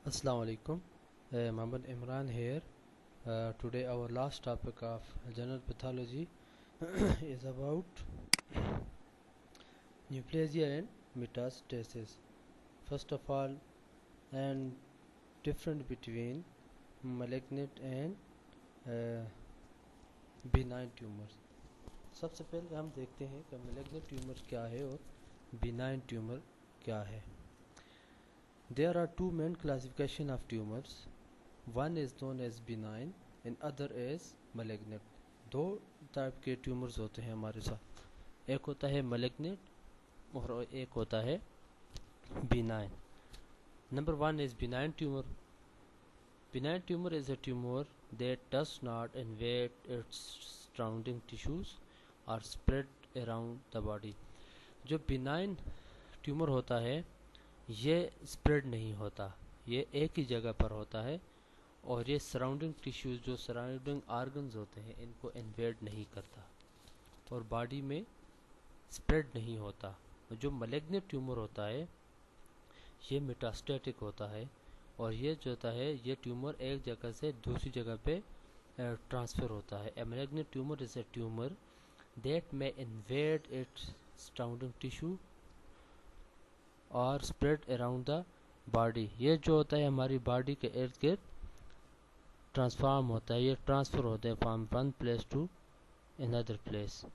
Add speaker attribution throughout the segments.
Speaker 1: Assalamu alaikum. Mohammed Imran here. Today our last topic of general pathology is about neoplasia and metastasis. First of all, and difference between malignant and benign tumors. سب سے پہلے ہم دیکھتے ہیں کہ malignant tumor کیا ہے اور benign tumor کیا ہے. There are two main classification of tumors. One is known as benign and other is malignant. دو ٹائپ کے ٹیومرز ہوتے ہیں ہمارے ساتھ. ایک ہوتا ہے malignant اور ایک ہوتا ہے benign. Number one is benign tumor. Benign tumor is a tumor that does not invade its surrounding tissues or spread around the body. جو benign tumor ہوتا ہے یہ اسپریڈ نہیں ہوتا, یہ ایک ہی جگہ پر ہوتا ہے اور یہ سراؤنڈنگ ٹیشوز جو سراؤنڈنگ آرگنز ہوتے ہیں ان کو انویڈ نہیں کرتا اور باڈی میں اسپریڈ نہیں ہوتا. جو ملیگنٹ ٹیومر ہوتا ہے یہ میٹاسٹیٹک ہوتا ہے اور یہ جو ہوتا ہے یہ ٹیومر ایک جگہ سے دوسری جگہ پہ ٹرانسفر ہوتا ہے. A malignant tumor is a tumor that may invade its surrounding tissue اور spread around the body. یہ جو ہوتا ہے ہماری باڈی کے ارد گرد ٹرانسفارم ہوتا ہے, یہ ٹرانسفر ہوتے ہیں from one place to another place.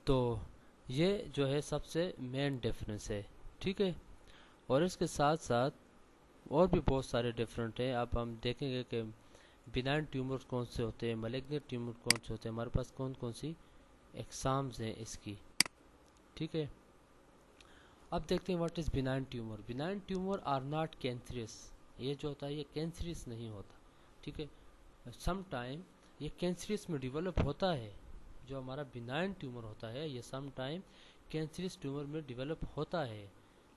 Speaker 1: تو یہ جو ہے سب سے مین ڈفرینس ہے, ٹھیک ہے. اور اس کے ساتھ ساتھ اور بھی بہت سارے ڈفرینٹ ہیں. اب ہم دیکھیں گے کہ بینائن ٹیومرز کون سے ہوتے ہیں, ملیگنٹ ٹیومر کون سے ہوتے ہیں, ہمارے پاس کون کون سی اقسامز ہیں اس کی, ٹھیک ہے. اب دیکھتے ہیں what is benign tumour. Benign tumour are not cancerous. یہ جو ہوتا ہے یہ کینسریس نہیں ہوتا, ٹھیک ہے. سم ٹائم یہ کینسریس میں ڈیولپ ہوتا ہے. جو ہمارا بینائن ٹیومر ہوتا ہے یہ سم ٹائم کینسریس ٹیومر میں ڈیولپ ہوتا ہے,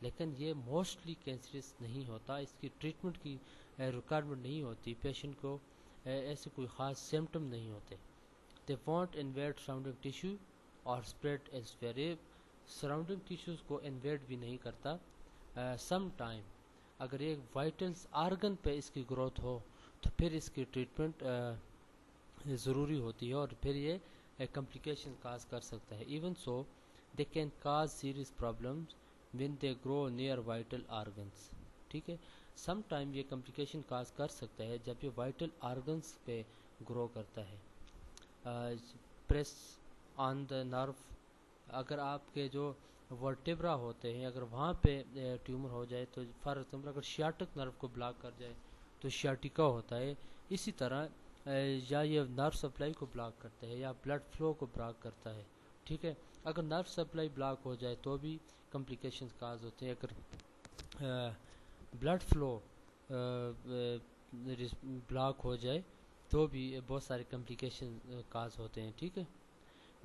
Speaker 1: لیکن یہ موسٹلی کینسریس نہیں ہوتا. اس کی ٹریٹمنٹ کی ریکوائرمنٹ نہیں ہوتی, پیشنٹ کو ایسے کوئی خاص سمٹم نہیں ہوتے. They won't invade surrounding tissue اور spread as very surrounding tissues کو انویڈ بھی نہیں کرتا. سم ٹائم اگر ایک وائٹلس آرگن پہ اس کی گروتھ ہو تو پھر اس کی ٹریٹمنٹ ضروری ہوتی ہے اور پھر یہ complication cause کر سکتا ہے. even so they can cause serious problems when they grow near vital organs, ٹھیک ہے. سم ٹائم یہ complication cause کر سکتا ہے جب یہ vital organs پہ grow کرتا ہے. press on the nerve, اگر آپ کے جو ورٹیبرا ہوتے ہیں اگر وہاں پہ ٹیومر ہو جائے تو فار ایگزامپل اگر شیاٹک نرو کو بلاک کر جائے تو شیاٹیکا ہوتا ہے. اسی طرح یا یہ نرو سپلائی کو بلاک کرتا ہے یا بلڈ فلو کو بلاک کرتا ہے, ٹھیک ہے. اگر نرو سپلائی بلاک ہو جائے تو بھی کمپلیکیشنز کاز ہوتے ہیں. اگر بلڈ فلو بلاک ہو جائے تو بھی بہت سارے کمپلیکیشن کاز ہوتے ہیں, ٹھیک ہے.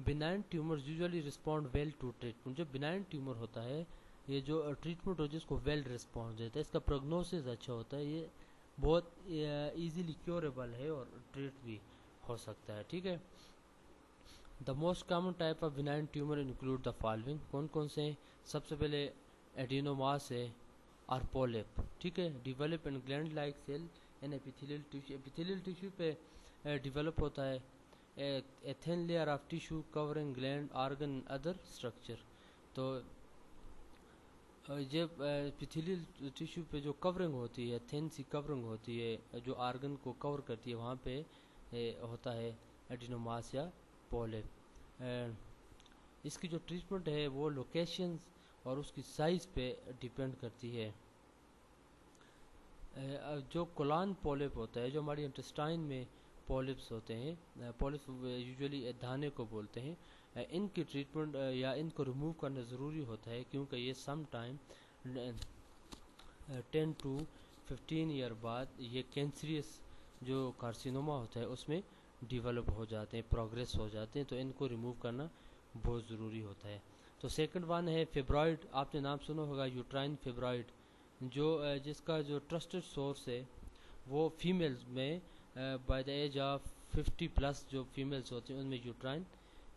Speaker 1: Benign tumour usually respond well to treatment. جو بینائن ٹیومر ہوتا ہے یہ جو ٹریٹمنٹ ہو جس کو ویل رسپانس دیتا ہے, اس کا پروگنوسس اچھا ہوتا ہے, یہ بہت ایزیلی کیوریبل ہے اور ٹریٹ بھی ہو سکتا ہے, ٹھیک ہے. The most common type of benign tumour include the following. کون کون سے ہیں؟ سب سے پہلے ایڈینوماس ہے اور پولیپ, ٹھیک ہے. Develop in gland like cell in epithelial tissue. Epithelial tissue پہ ڈیولپ ہوتا ہے. a thin layer of tissue covering gland, organ and other structure. تو یہ ایپیتھیلیل ٹیشو پہ جو کورنگ ہوتی ہے, تھن سی کورنگ ہوتی ہے جو آرگن کو کور کرتی ہے, وہاں پہ ہوتا ہے ایڈینوماس یا پولیپ. اس کی جو ٹریٹمنٹ ہے وہ لوکیشنز اور اس کی سائز پہ ڈیپینڈ کرتی ہے. جو کولان پولیپ ہوتا ہے, جو ہماری انٹسٹائن میں پولیپس ہوتے ہیں, پولیپس یوزلی دانے کو بولتے ہیں, ان کی ٹریٹمنٹ یا ان کو ریموو کرنا ضروری ہوتا ہے کیونکہ یہ سم ٹائم 10 to 15 ایئر بعد یہ کینسریس جو کارسینوما ہوتا ہے اس میں ڈیولپ ہو جاتے ہیں، پروگریس ہو جاتے ہیں، تو ان کو ریموو کرنا بہت ضروری ہوتا ہے۔ تو سیکنڈ ون ہے فیبرائڈ، آپ نے نام سنا ہوگا یوٹرائن فیبرائڈ، جو جس کا جو ٹرسٹڈ سورس ہے وہ فیمیلز میں بائی دا ایج آف 50+ جو فیمیلز ہوتی ہیں ان میں یوٹرائن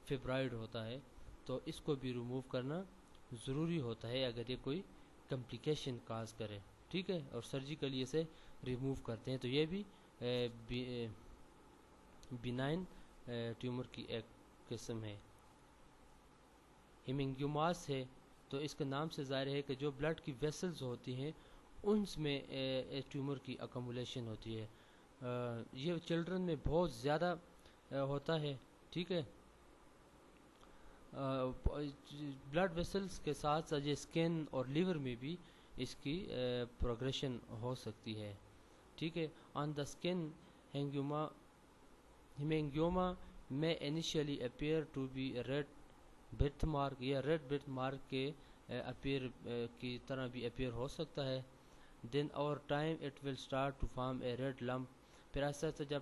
Speaker 1: فیبرائڈ ہوتا ہے، تو اس کو بھی ریموو کرنا ضروری ہوتا ہے اگر یہ کوئی کمپلیکیشن کاز کرے، ٹھیک ہے، اور سرجیکلی اسے ریموو کرتے ہیں، تو یہ بھی بینائن ٹیومر کی ایک قسم ہے۔ ہیمنگیوماس ہے، تو اس کے نام سے ظاہر ہے کہ جو بلڈ کی ویسلز ہوتی ہیں ان میں ٹیومر کی اکمولیشن ہوتی ہے، یہ چلڈرن میں بہت زیادہ ہوتا ہے، ٹھیک ہے، بلڈ ویسلز کے ساتھ ساتھ یہ اسکن اور لیور میں بھی اس کی پروگریشن ہو سکتی ہے، ٹھیک ہے۔ آن دا اسکن ہیمنگیوما میں initially appear to be red birth mark, یا ریڈ برتھ مارک کے اپیئر کی طرح بھی اپیئر ہو سکتا ہے، then over time it will start to form a red lump, پھر ایسا جب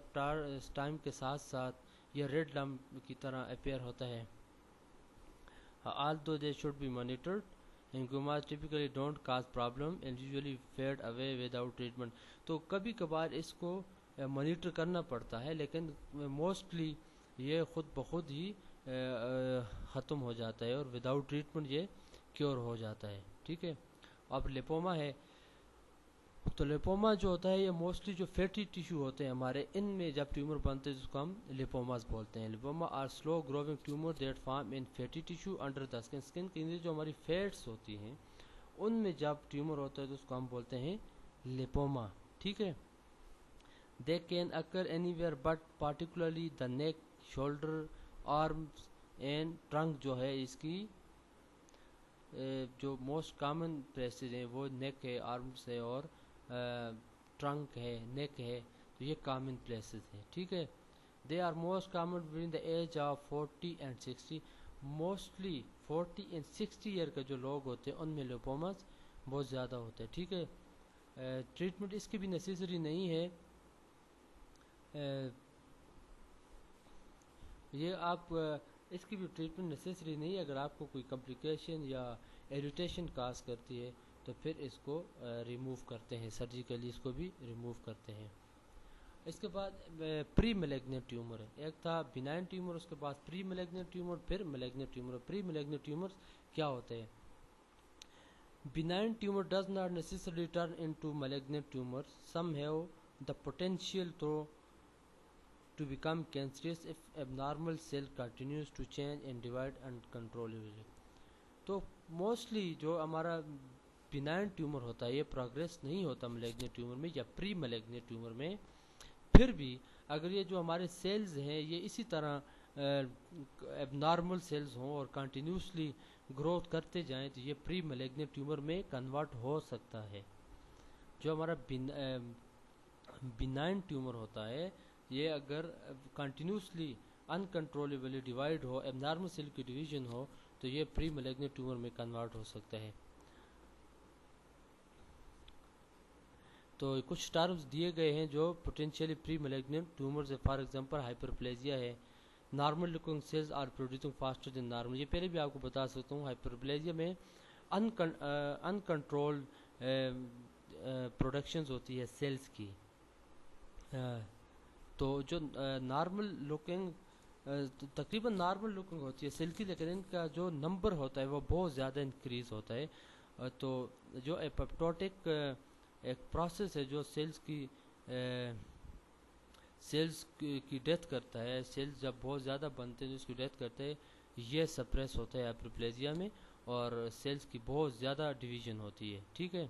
Speaker 1: ٹائم کے ساتھ ساتھ یہ ریڈ لمپ کی طرح اپیئر ہوتا ہے۔ although they should be monitored, hemangiomas typically don't cause problem and usually fade away without treatment، تو کبھی کبھار اس کو مانیٹر کرنا پڑتا ہے لیکن موسٹلی یہ خود بخود ہی ختم ہو جاتا ہے اور وداؤٹ ٹریٹمنٹ یہ کیور ہو جاتا ہے، ٹھیک ہے۔ اب لیپوما ہے، تو لیپوما جو ہوتا ہے یہ موسٹلی جو فیٹی ٹیشو ہوتے ہیں ہمارے، ان میں جب ٹیومر بنتے ہیں جس کو ہم لیپوماز بولتے ہیں۔ Lipoma are slow growing tumour that form in fatty tissue under the skin, skin کے اندر جو ہماری فیٹس ہوتی ہیں ان میں جب ٹیومر ہوتا ہے تو اس کو ہم بولتے ہیں لیپوما، ٹھیک ہے۔ They can occur anywhere but particularly the neck, shoulder, arms and trunk, جو ہے اس کی جو موسٹ کامن پلیسز ہیں وہ نیک ہے، آرمز ہے اور ٹرنک ہے، نیک ہے، تو یہ کامن پلیسز ہیں، ٹھیک ہے۔ They are most common during the age of 40 and 60، mostly 40 and 60 year کے جو لوگ ہوتے ہیں ان میں لیپوماز بہت زیادہ ہوتے ہیں، ٹھیک ہے۔ ٹریٹمنٹ اس کی بھی نیسیسری نہیں ہے، یہ آپ اس کی بھی ٹریٹمنٹ نیسیسری نہیں ہے، اگر آپ کو کوئی کمپلیکیشن یا ایریٹیشن کاز کرتی ہے تو پھر اس کو ریموو کرتے ہیں، سرجیکلی اس کو بھی ریموو کرتے ہیں۔ اس کے بعد پری میلیگننٹ ٹیومر ہے، ایک تھا بینائن ٹیومر، اس کے بعد پری میلیگننٹ ٹیومر، پھر میلیگننٹ ٹیومر۔ پری میلیگننٹ ٹیومر کیا ہوتے ہیں؟ Benign tumor does not necessarily turn into malignant tumor. Some have the potential to become cancerous if abnormal cell continues to change and divide uncontrollably. تو موسٹلی جو ہمارا benign tumour ہوتا ہے یہ پروگریس نہیں ہوتا ملیگنٹ ٹیومر میں یا پری ملیگنٹ ٹیومر میں، پھر بھی اگر یہ جو ہمارے سیلز ہیں یہ اسی طرح اب نارمل سیلز ہوں اور کنٹینیوسلی گروتھ کرتے جائیں تو یہ پری ملیگنٹ ٹیومر میں کنورٹ ہو سکتا ہے۔ جو ہمارا بینائن ٹیومر ہوتا ہے یہ اگر کنٹینیوسلی انکنٹرولیبلی ڈیوائڈ ہو، اب نارمل سیل کی ڈویژن ہو تو یہ پری ملیگنٹ ٹیومر میں کنورٹ ہو سکتا ہے۔ تو کچھ ٹرمز دیے گئے ہیں جو پوٹینشیلی پری میلیگننٹ ٹیومرز ہے، فار ایگزامپل ہائپرپلیزیا ہے، normal looking cells are producing faster than normal, یہ پہلے بھی آپ کو بتا سکتا ہوں۔ ہائپرپلیزیا میں انکنٹرول پروڈکشنز ہوتی ہے سیلز کی، تو جو نارمل لوکنگ تقریباً نارمل لوکنگ ہوتی ہے سیل کی، لیکن ان کا جو نمبر ہوتا ہے وہ بہت زیادہ انکریز ہوتا ہے۔ تو جو اپوپٹوٹک ایک پروسیس ہے جو سیلز کی ڈیتھ کرتا ہے، سیلز جب بہت زیادہ بنتے ہیں جو اس کی ڈیتھ کرتے ہیں، یہ سپریس ہوتا ہے ہائپرپلیزیا میں اور سیلز کی بہت زیادہ ڈویژن ہوتی ہے، ٹھیک ہے۔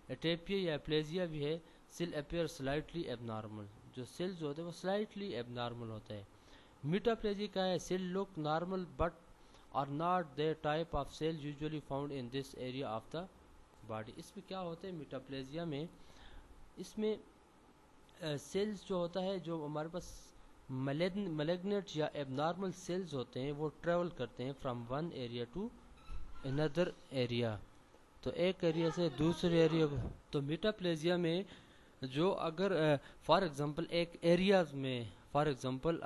Speaker 1: ایٹیپیا یا ایپلیزیا بھی ہے، سیل اپیئر سلائٹلی ایب نارمل، جو سیلز ہوتے ہیں وہ سلائٹلی ایب نارمل ہوتا ہے۔ میٹاپلیزیا کا ہے، cell look normal but are not the type of cell usually found in this area of the body۔ اس میں کیا ہوتا ہے میٹاپلیزیا میں، اس میں سیلز جو ہوتا ہے جو ہمارے پاس ملیگنٹ یا ایب نارمل سیلز ہوتے ہیں وہ ٹریول کرتے ہیں from one area to another area, تو ایک ایریا سے دوسرے ایریا کو۔ تو میٹاپلیزیا میں جو اگر فار ایگزامپل ایک ایریاز میں فار ایگزامپل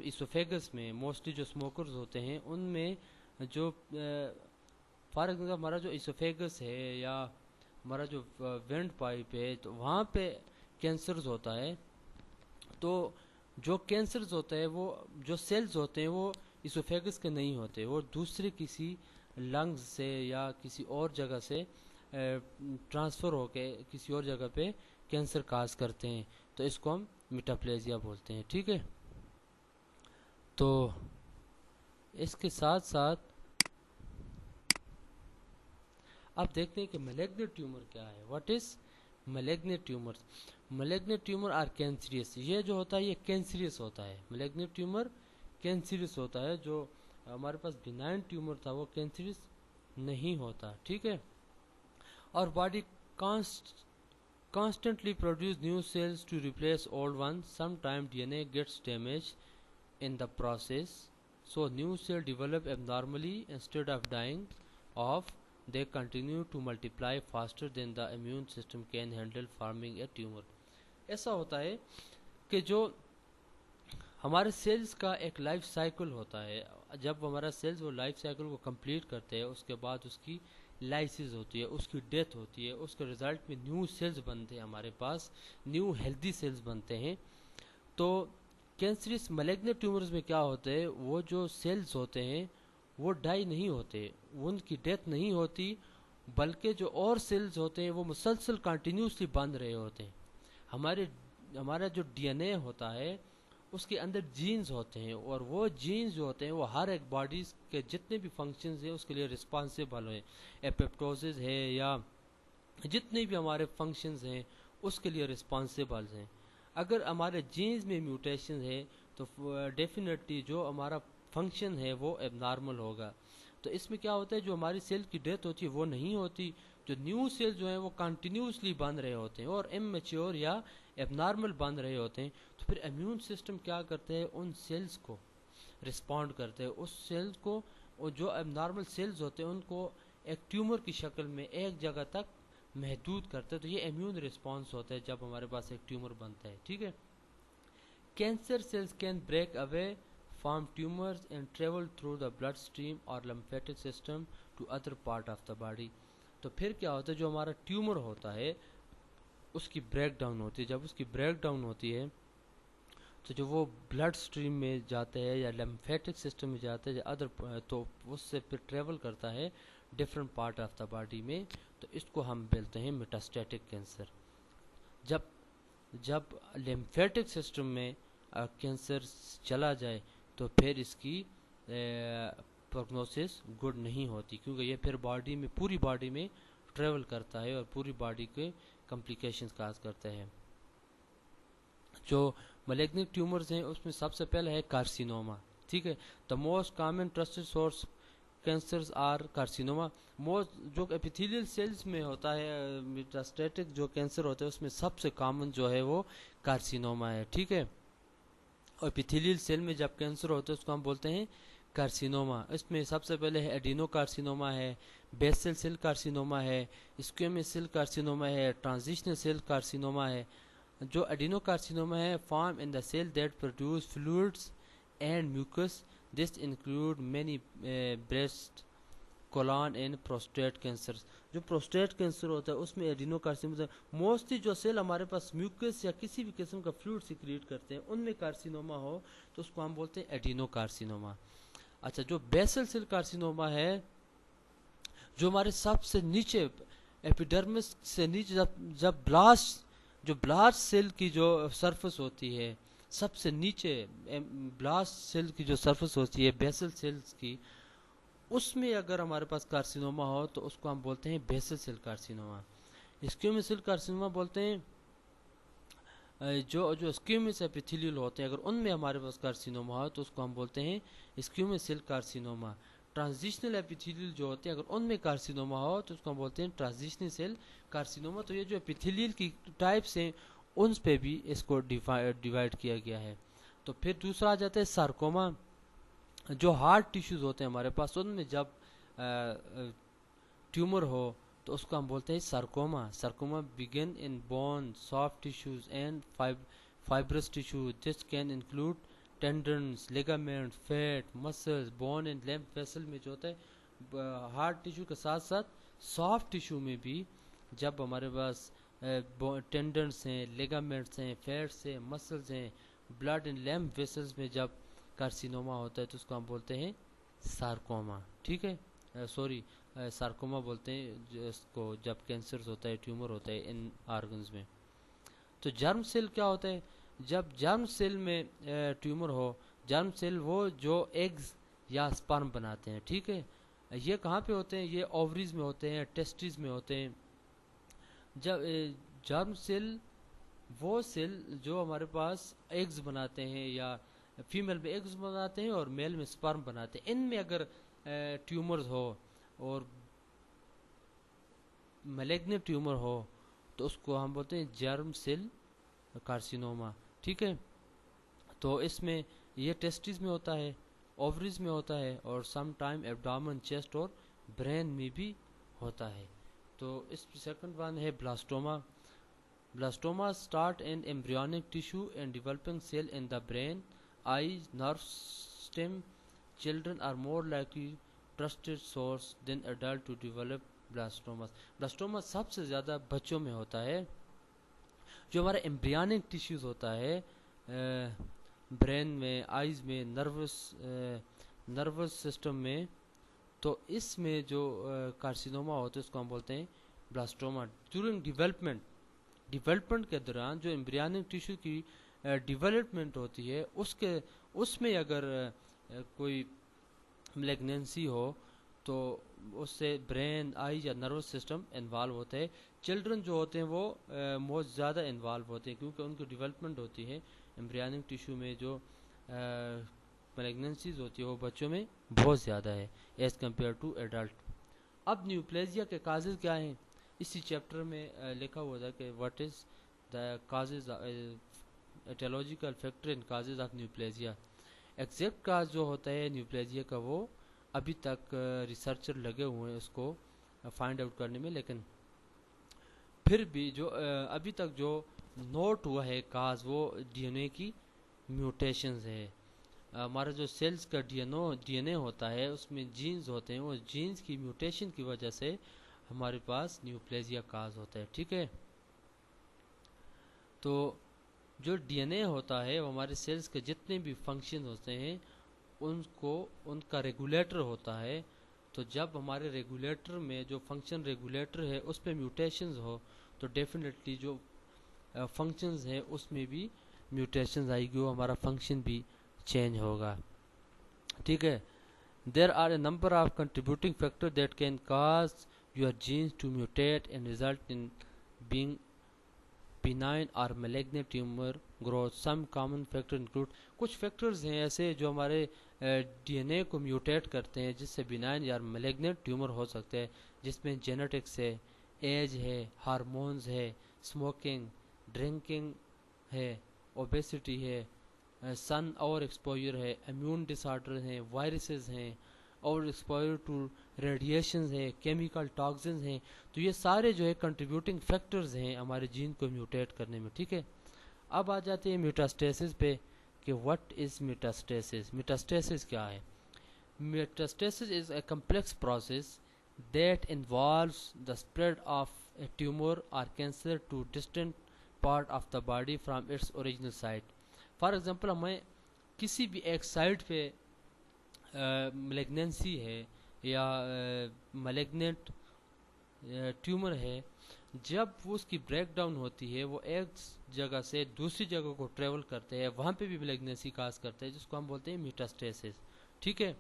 Speaker 1: اسوفیگس میں موسٹلی جو اسموکرز ہوتے ہیں ان میں جو فار ایگزامپل ہمارا جو اسوفیگس ہے یا ہمارا جو وینڈ پائپ ہے تو وہاں پہ کینسرز ہوتا ہے. تو جو کینسرز ہوتا ہے وہ جو سیلز ہوتے ہیں وہ اسوفیگس کے نہیں ہوتے, وہ دوسرے کسی لنگز سے یا کسی اور جگہ سے ٹرانسفر ہو کے کسی اور جگہ پہ کینسر کاز کرتے ہیں, تو اس کو ہم میٹاپلیزیا بولتے ہیں. ٹھیک ہے, تو اس کے ساتھ ساتھ اب دیکھتے ہیں کہ میلیگنٹ ٹیومر کیا ہے. What is malignant tumour? Malignant tumour are cancerous, یہ جو ہوتا ہے یہ کینسریس ہوتا ہے. میلیگنٹ ٹیومر کینسریس ہوتا ہے, جو ہمارے پاس بینائن ٹیومر تھا وہ کینسریس نہیں ہوتا. ٹھیک ہے, اور body constantly produce new cells to replace old ones. Sometimes DNA gets damaged in the process, so new cells develop abnormally. Instead of dying off, they continue to multiply faster than the immune system can handle, forming a tumor. ایسا ہوتا ہے کہ جو ہمارے sales کا ایک life cycle ہوتا ہے, جب ہمارا سیلز وہ لائف سائیکل کو کمپلیٹ کرتے ہیں اس کے بعد اس کی لائسز ہوتی ہے, اس کی ڈیتھ ہوتی ہے, اس کے رزلٹ میں نیو سیلز بنتے ہیں, ہمارے پاس نیو ہیلدی سیلز بنتے ہیں. تو کینسرس میلیگنٹ ٹیومرز میں کیا ہوتا ہے, وہ جو سیلز ہوتے ہیں وہ ڈائی نہیں ہوتے, ان کی ڈیتھ نہیں ہوتی, بلکہ جو اور سیلز ہوتے ہیں وہ مسلسل کنٹینیوسلی بن رہے ہوتے ہیں. ہمارا جو ڈی این اے ہوتا ہے اس کے اندر جینز ہوتے ہیں, اور وہ جینز جو ہوتے ہیں وہ ہر ایک باڈیز کے جتنے بھی فنکشنز ہیں اس کے لیے رسپانسیبل ہیں. ایپپٹوزز ہے یا جتنے بھی ہمارے فنکشنز ہیں اس کے لیے رسپانسیبل ہیں. اگر ہمارے جینز میں میوٹیشن ہے تو ڈیفینیٹلی جو ہمارا فنکشن ہے وہ ایب نارمل ہوگا. تو اس میں کیا ہوتا ہے, جو ہماری سیل کی ڈیتھ ہوتی ہے وہ نہیں ہوتی, جو نیو سیل جو ہیں وہ کنٹینیوسلی بن رہے ہوتے ہیں اور امیچور یا ایب نارمل بن رہے ہوتے ہیں. تو پھر امیون سسٹم کیا کرتے ہیں, ان سیلز کو رسپونڈ کرتے ہیں, اس سیلز کو, اور جو ایب نارمل سیلز ہوتے ہیں ان کو ایک ٹیومر کی شکل میں ایک جگہ تک محدود کرتے ہیں. تو یہ امیون رسپانس ہوتا ہے جب ہمارے پاس ایک ٹیومر بنتا ہے. ٹھیک ہے, cancer cells can break away form tumors and travel through the blood stream or lymphatic system to other part of the body. تو پھر کیا ہوتا ہے, جو ہمارا ٹیومر ہوتا ہے اس کی بریک ڈاؤن ہوتی ہے. جب اس کی بریک ڈاؤن ہوتی ہے تو جو وہ بلڈ سٹریم میں جاتے ہیں یا لیمفیٹک سسٹم میں جاتے ہیں یا ادر, تو اس سے پھر ٹریول کرتا ہے different part of the body میں. تو اس کو ہم بولتے ہیں میٹاسٹیٹک کینسر. جب لیمفیٹک سسٹم میں کینسر چلا جائے تو پھر اس کی پروگنوسس گڈ نہیں ہوتی, کیونکہ یہ پھر باڈی میں پوری باڈی میں ٹریول کرتا ہے اور پوری باڈی کے کمپلیکیشنز کاز کرتا ہے. جو میلیگنٹ ٹیومرز ہیں اس میں سب سے پہلے ہے کارسینوما. ٹھیک ہے, the most common trusted source cancers are carcinoma. جو ایپیتھیلیل سیلز میں ہوتا ہے میٹاسٹیٹک جو کینسر ہوتا ہے اس میں سب سے کامن جو ہے وہ کارسینوما ہے. ٹھیک ہے, اور ایپیتھیلیل سیل میں جب کینسر ہوتا ہے اس کو ہم بولتے ہیں کارسینوما. اس میں سب سے پہلے ہے ایڈینو کارسینوما ہے, بیسل سیل کارسینوما ہے, اسکویمس سیل کارسینوما ہے, ٹرانزیشنل سیل کارسینوما ہے. جو ایڈینو کارسینوما ہے form in the cell that produce fluids and mucus. This include many breast, colon and prostate cancer. جو پروسٹیٹ کینسر ہوتا ہے اس میں ایڈینو کارسینوما موسٹلی جو سیل ہمارے پاس میوکس یا کسی بھی قسم کا فلوئڈ سیکریٹ کرتے ہیں ان میں کارسینوما ہو تو اس کو ہم بولتے ہیں ایڈینو کارسینوما. اچھا, جو بیسل سیل کارسینوما ہے جو ہمارے سب سے نیچے ایپیڈرمس سے نیچے جب بلاسٹ سیل کی جو سرفس ہوتی ہے سب سے نیچے بلاسٹ سیل کی جو سرفس ہوتی ہے بیسل سیلز کی, اس میں اگر ہمارے پاس کارسینوما ہو تو اس کو ہم بولتے ہیں basal cell carcinoma. Squamous cell carcinoma بولتے ہیں جو اسکیومس ایپیتھیلیل ہوتے ہیں اگر ان میں ہمارے پاس کارسینوما ہو تو اس کو ہم بولتے ہیں اسکیومس سیل کارسینوما. ٹرانزیشنل ایپیتھیلیل جو ہوتے ہیں اگر ان میں کارسینوما ہو تو اس کو ہم بولتے ہیں ٹرانزیشنل سیل کارسینوما. تو یہ جو ایپیتھیلیل کی ٹائپس ہیں ان پہ بھی اس کو ڈیوائڈ کیا گیا ہے. تو پھر دوسرا آ جاتا ہے سارکوما. جو ہارٹ ٹیشوز ہوتے ہیں ہمارے پاس ان میں جب ٹیومر ہو تو اس کو ہم بولتے ہیں سارکوما. سارکوما begin in bone, soft tissues and fibrous tissue. This can include tendons, ligaments, fat, muscles, bone and lymph vessel میں جو ہوتا ہے ہارڈ ٹیشو کے ساتھ ساتھ سافٹ ٹیشو میں بھی جب ہمارے پاس ٹینڈنس ہیں, لیگامنٹس ہیں, فیٹس ہیں, مسلز ہیں, بلڈ اینڈ لیمف ویسلز میں جب کارسینوما ہوتا ہے تو اس کو ہم بولتے ہیں سارکوما. ٹھیک ہے, سوری سارکوما بولتے ہیں اس کو جب کینسر ہوتا ہے, ٹیومر ہوتا ہے ان آرگنز میں. تو جرم سیل کیا ہوتا ہے؟ جب جرم سیل میں ٹیومر ہو, جرم سیل وہ جو ایگز یا سپرم بناتے ہیں. ٹھیک ہے, یہ کہاں پہ ہوتے ہیں؟ یہ اووریز میں ہوتے ہیں, ٹیسٹیز میں ہوتے ہیں. جب جرم سیل وہ سیل جو ہمارے پاس ایگز بناتے ہیں, یا فیمیل میں ایگز بناتے ہیں اور میل میں سپرم بناتے ہیں, ان میں اگر ٹیومرز ہو اور میلیگنٹ ٹیومر ہو تو اس کو ہم بولتے ہیں جرم سیل کارسینوما. ٹھیک ہے, تو اس میں یہ ٹیسٹیز میں ہوتا ہے, اووریز میں ہوتا ہے, اور سم ٹائم ایبڈومن, چیسٹ اور برین میں بھی ہوتا ہے. تو اس سیکنڈ ون ہے blastoma. Blastoma start in embryonic tissue and developing cell in the brain, eyes, nerve system. Children are more likely trusted source than adult to develop blastoma. Blastoma سب سے زیادہ بچوں میں ہوتا ہے. جو ہمارا ایمبریونک ٹیشوز ہوتا ہے برین میں, آئیز میں, نروس سسٹم میں, تو اس میں جو کارسینوما ہوتا ہے اس کو ہم بولتے ہیں بلاسٹوما. ڈیورنگ ڈیولپمنٹ کے دوران جو ایمبریونک ٹیشو کی ڈیولپمنٹ ہوتی ہے اس میں اگر کوئی ملیگنینسی ہو تو اس سے برین, آئی یا نروس سسٹم انوالو ہوتا ہے. چلڈرن جو ہوتے ہیں وہ بہت زیادہ انوالو ہوتے ہیں کیونکہ ان کی ڈیولپمنٹ ہوتی ہے ایمبریونک ٹیشو میں. جو ملیگنینسیز ہوتی ہے وہ بچوں میں بہت زیادہ ہے ایز کمپیئر ٹو ایڈلٹ. اب نیوپلیزیا کے کازز کیا ہیں؟ اسی چیپٹر میں لکھا ہوا تھا کہ what is the causes, aetiological factor in causes of neoplasia. Exact cause جو ہوتا ہے نیوپلیزیا کا وہ ابھی تک ریسرچر لگے ہوئے ہیں اس کو فائنڈ آؤٹ کرنے میں, لیکن پھر بھی جو ابھی تک جو نوٹ ہوا ہے کاز وہ ڈی این اے کی میوٹیشنز ہے. ہمارا جو سیلز کا ڈی این اے ہوتا ہے اس میں جینز ہوتے ہیں, وہ جینز کی میوٹیشن کی وجہ سے ہمارے پاس نیوپلیزیا کاز ہوتا ہے. ٹھیک ہے, تو جو ڈی این اے ہوتا ہے وہ ہمارے سیلز کے جتنے بھی فنکشن ہوتے ہیں ان کا ریگولیٹر ہوتا ہے. تو جب ہمارے ریگولیٹر میں جو فنکشن ریگولیٹر ہے اس پہ میوٹیشنز ہو تو ڈیفینیٹلی جو فنکشنز ہیں اس میں بھی میوٹیشنز آئے گی, وہ ہمارا فنکشن بھی چینج ہوگا. ٹھیک ہے, there are a number of contributing factor that can cause your genes to mutate and result in being benign or malignant tumor growth. Some common factor include, کچھ فیکٹرز ہیں ایسے جو ہمارے ڈی این اے کو mutate کرتے ہیں جس سے بینائن یا میلیگنٹ ٹیومر ہو سکتے ہیں, جس میں جینیٹکس ہے, ایج ہے, ہارمونز ہے, اسموکنگ, ڈرنکنگ ہے, اوبیسٹی ہے, سن اور ایکسپوجر ہے, امیون ڈس آرڈر ہیں, وائرسز ہیں, اور ایکسپوجر ٹو ریڈیشنز ہیں, کیمیکل ٹاکسنز ہیں. تو یہ سارے جو ہے کنٹریبیوٹنگ فیکٹرز ہیں ہمارے جین کو میوٹیٹ کرنے میں. ٹھیک ہے, اب آ جاتے ہیں میٹاسٹیسس پہ کہ واٹ از میٹاسٹیسس. میٹاسٹیسس کیا ہے؟ Metastasis is a complex process that involves the spread of a tumour اور cancer to distant part of the body from its original site. For example, ہمیں کسی بھی ایک سائٹ پہ ملیگنینسی ہے یا ملیگننٹ ٹیومر ہے, جب وہ اس کی بریک ڈاؤن ہوتی ہے وہ ایک جگہ سے دوسری جگہ کو ٹریول کرتے ہیں, وہاں پہ بھی ملیگنینسی کاز کرتے ہیں جس کو ہم بولتے ہیں میٹاسٹیسس. ٹھیک ہے,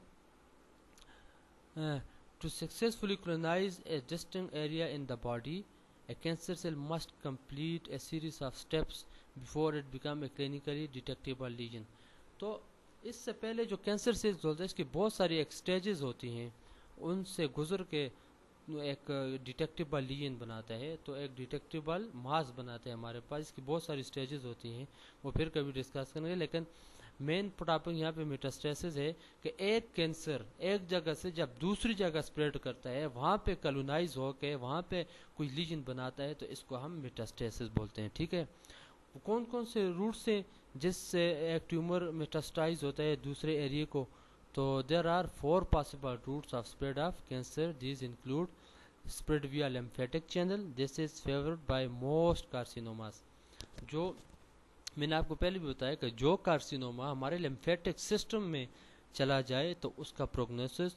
Speaker 1: to successfully colonise a distinct area in the body a cancer cell must complete a series of steps before it become a clinically detectable lesion. تو اس سے پہلے جو کینسر سیلز ہوتے ہیں اس کی بہت ساری ایک سٹیجز ہوتی ہیں, ان سے گزر کے ایک ڈیٹیکٹیبل لیجن بناتا ہے. تو ایک ڈیٹیکٹیبل ماس بناتے ہیں ہمارے پاس, اس کی بہت ساری سٹیجز ہوتی ہیں, وہ پھر کبھی ڈسکس کریں گے. لیکن مین ٹاپک یہاں پہ میٹاسٹاسس ہے کہ ایک کینسر ایک جگہ سے جب دوسری جگہ اسپریڈ کرتا ہے، وہاں پہ کلونائز ہو کے وہاں پہ کوئی لیجن بناتا ہے، تو اس کو ہم میٹاسٹاسس بولتے ہیں. ٹھیک ہے. کون کون سے روٹس ہیں جس سے ایک ٹیومر میٹاسٹائز ہوتا ہے دوسرے ایریے کو؟ تو there are 4 possible routes of spread of cancer. These include spread via lymphatic channel. This is favored by most carcinomas. جو میں نے آپ کو پہلے بھی بتایا کہ جو کارسینوما ہمارے لیمفیٹک سسٹم میں چلا جائے تو اس کا پروگنوسس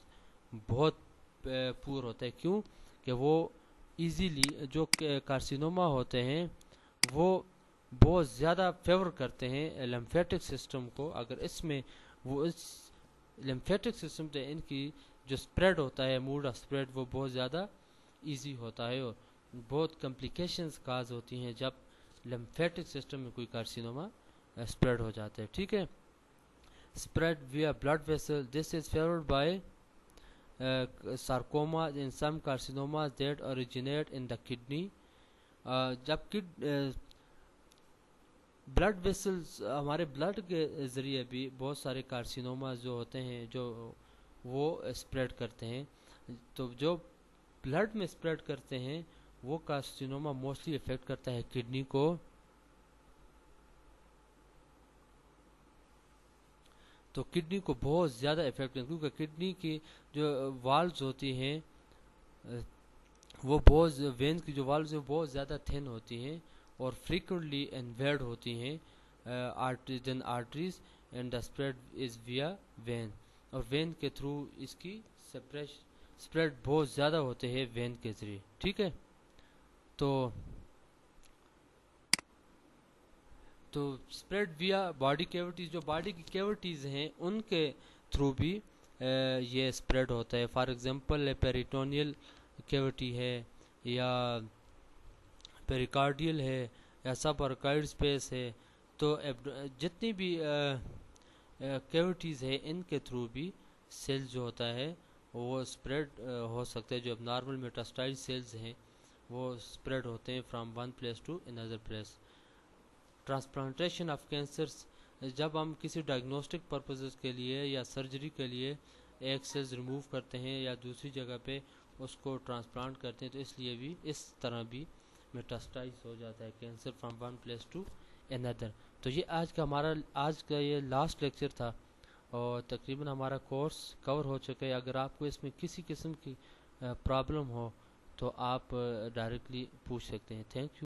Speaker 1: بہت پور ہوتا ہے. کیوں کہ وہ ایزیلی جو کارسینوما ہوتے ہیں وہ بہت زیادہ فیور کرتے ہیں لیمفیٹک سسٹم کو. اگر اس میں وہ اس لیمفیٹک سسٹم سے ان کی جو سپریڈ ہوتا ہے، موڈ آف سپریڈ، وہ بہت زیادہ ایزی ہوتا ہے اور بہت کمپلیکیشنز کاز ہوتی ہیں جب لیمفیٹک سسٹم میں کوئی کارسینوما سپریڈ ہو جاتا ہے. ٹھیک ہے. spread via blood vessel. This is favored by sarcoma in some carcinomas that originate in the kidney. جب بلڈ ویسلز ہمارے بلڈ کے ذریعے بھی بہت سارے کارسینوماز جو ہوتے ہیں جو وہ اسپریڈ کرتے ہیں. تو جو بلڈ میں اسپریڈ کرتے ہیں وہ کارسینوما موسٹلی افیکٹ کرتا ہے کڈنی کو. تو کڈنی کو بہت زیادہ افیکٹ کرتا ہے کیونکہ کڈنی کی جو والز ہوتی ہیں وہ بہت وین کی جو والز ہیں بہت زیادہ تھن ہوتی ہیں اور فریکوینٹلی انویلڈ ہوتی ہیں then arteries and the spread is via vein. اور وین کے تھرو اس کی اسپریڈ بہت زیادہ ہوتے ہیں وین کے ذریعے. ٹھیک ہے. تو اسپریڈ ویا باڈی کیوٹیز، جو باڈی کی کیوٹیز ہیں ان کے تھرو بھی یہ اسپریڈ ہوتا ہے. فار ایگزامپل پیریٹونیل کیوٹی ہے یا پیریکارڈیل ہے یا سب آرکائڈ اسپیس ہے. تو جتنی بھی کیوٹیز ہے ان کے تھرو بھی سیلز جو ہوتا ہے وہ اسپریڈ ہو سکتا ہے. جو اب نارمل میٹاسٹائز سیلز ہیں وہ اسپریڈ ہوتے ہیں from one place to another place. Transplantation of cancers, جب ہم کسی ڈائگنوسٹک پرپزز کے لیے یا سرجری کے لیے ایک سیلز ریموو کرتے ہیں یا دوسری جگہ پہ اس کو ٹرانسپلانٹ کرتے ہیں تو اس لیے بھی اس طرح بھی میٹاسٹائز ہو جاتا ہے cancer from one place to اندر. تو یہ آج کا یہ لاسٹ لیکچر تھا اور تقریباً ہمارا کورس کور ہو چکا ہے. اگر آپ کو اس میں کسی قسم کی پرابلم ہو تو آپ ڈائریکٹلی پوچھ سکتے ہیں. Thank you.